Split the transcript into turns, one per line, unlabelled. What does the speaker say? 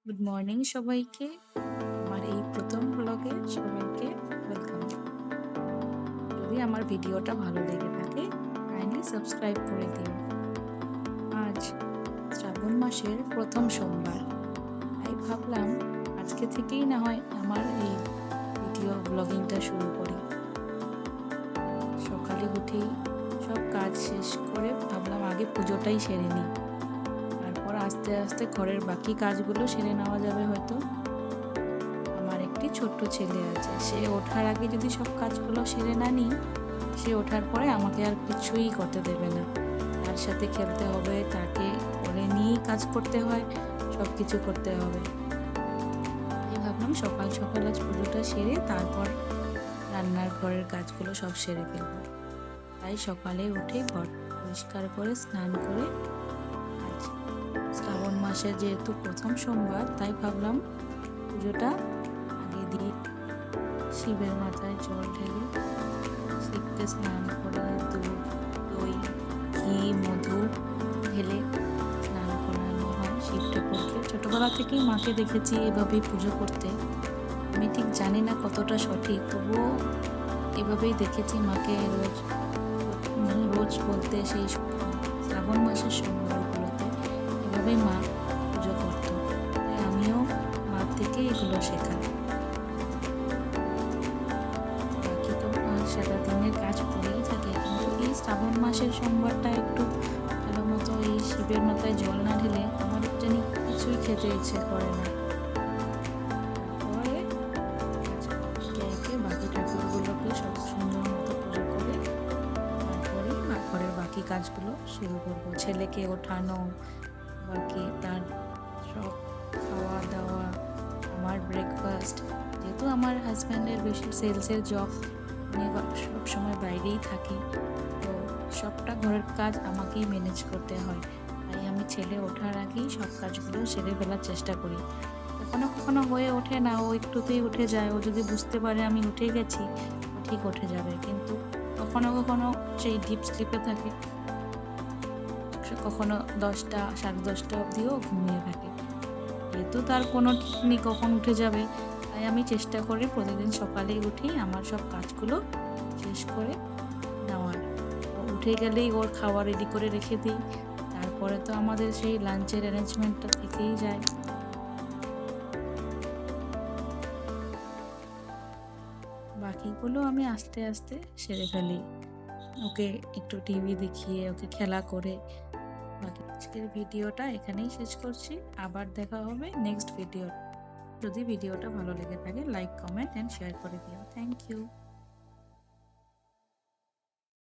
Good morning সবাইকে। আমার এই প্রথম ব্লগে সবাইকে ওয়েলকাম। যদি আমার ভিডিওটা ভালো লেগে থাকে কাইন্ডলি সাবস্ক্রাইব করে দিও। আজ শ্রাবণ মাসের প্রথম সোমবার, তাই ভাবলাম আজকে থেকেই না হয় আমার এই ভিডিও ব্লগিংটা শুরু করি। সকালে উঠেই সব কাজ শেষ করে ভাবলাম আগে পুজোটাই সেরে নিই, তারপর আস্তে আস্তে ঘরের বাকি কাজগুলো সেরে নেওয়া যাবে হয়তো। আমার একটি ছোট্ট ছেলে আছে, সে ওঠার আগে যদি সব কাজগুলো সেরে না নিই, সে ওঠার পরে আমাকে আর কিছুই করতে দেবে না। তার সাথে খেলতে হবে, তাকে কোলে নিয়েই কাজ করতে হয়, সব কিছু করতে হবে। তাই ভাবলাম সকাল সকাল আজ পুজোটা সেরে তারপর রান্নার ঘরের কাজগুলো সব সেরে ফেলবো। তাই সকালে উঠে ঘর পরিষ্কার করে স্নান করে, আজ শ্রাবণ মাসে যেহেতু প্রথম সোমবার, তাই ভাবলাম পুজোটা আগে দিয়ে শিবের মাথায় জল ঢেলে শিবকে স্নান করে দুধ, দই, ঘি, মধু ঢেলে স্নান করানো হয় শিব ঠাকুরকে। ছোটবেলা থেকেই মাকে দেখেছি এভাবেই পুজো করতে। আমি ঠিক জানি না কতটা সঠিক, তবুও এভাবেই দেখেছি মাকে রোজ, রোজ বলতে সেই শ্রাবণ মাসের সোমবারগুলোতে এভাবেই মা পুজো করতো। তাই আমিও মার থেকে এগুলো শেখা। বাকি তো সারা দিনের কাজ পড়েই থাকে, কিন্তু এই শ্রাবণ মাসের সোমবারটা একটু ভালো মতো এই শিবের মাথায় জল না ঢেলে আমার জানি কিছুই খেতে ইচ্ছে করে না। তারপরে একে একে বাকি ঠাকুরগুলোকে সব সুন্দর মতো পুজো করে তারপরে ঘরের বাকি কাজগুলো শুরু করবো। ছেলেকে ওঠানো, বাকি তার সব খাওয়া দাওয়া, আমার ব্রেকফাস্ট। যেহেতু আমার হাজব্যান্ডের বেশি সেলসের জব, উনি সব সময় বাইরেই থাকি, তো সবটা ঘরের কাজ আমাকেই ম্যানেজ করতে হয়। তাই আমি ছেলে ওঠার আগেই সব কাজগুলো সেরে ফেলার চেষ্টা করি। কখনো কখনো হয়ে ওঠে না, ও একটুতেই উঠে যায়। ও যদি বুঝতে পারে আমি উঠে গেছি, ও ঠিক উঠে যাবে, কিন্তু কখনো কখনো সেই ডিপ স্লিপে থাকে। কখনো 10টা 10:30 অবধিও ঘুমিয়ে থাকে। যেহেতু তার কোনো ঠিক নেই কখন উঠে যাবে, তাই আমি চেষ্টা করি প্রতিদিন সকালে উঠেই আমার সব কাজগুলো শেষ করে নেওয়ার। উঠে গেলেই ওর খাওয়া রেডি করে রেখে দিই। তারপরে তো আমাদের সেই লাঞ্চের অ্যারেঞ্জমেন্টটা থেকেই যায়। বাকিগুলো আমি আস্তে আস্তে সেরে ফেলি, ওকে একটু টিভি দেখিয়ে, ওকে খেলা করে। বাকি আজকের ভিডিওটা এখানেই শেষ করছি। আবার দেখা হবে নেক্সট ভিডিও। যদি ভিডিওটা ভালো লেগে থাকে লাইক, কমেন্ট অ্যান্ড শেয়ার করে দিও। Thank you.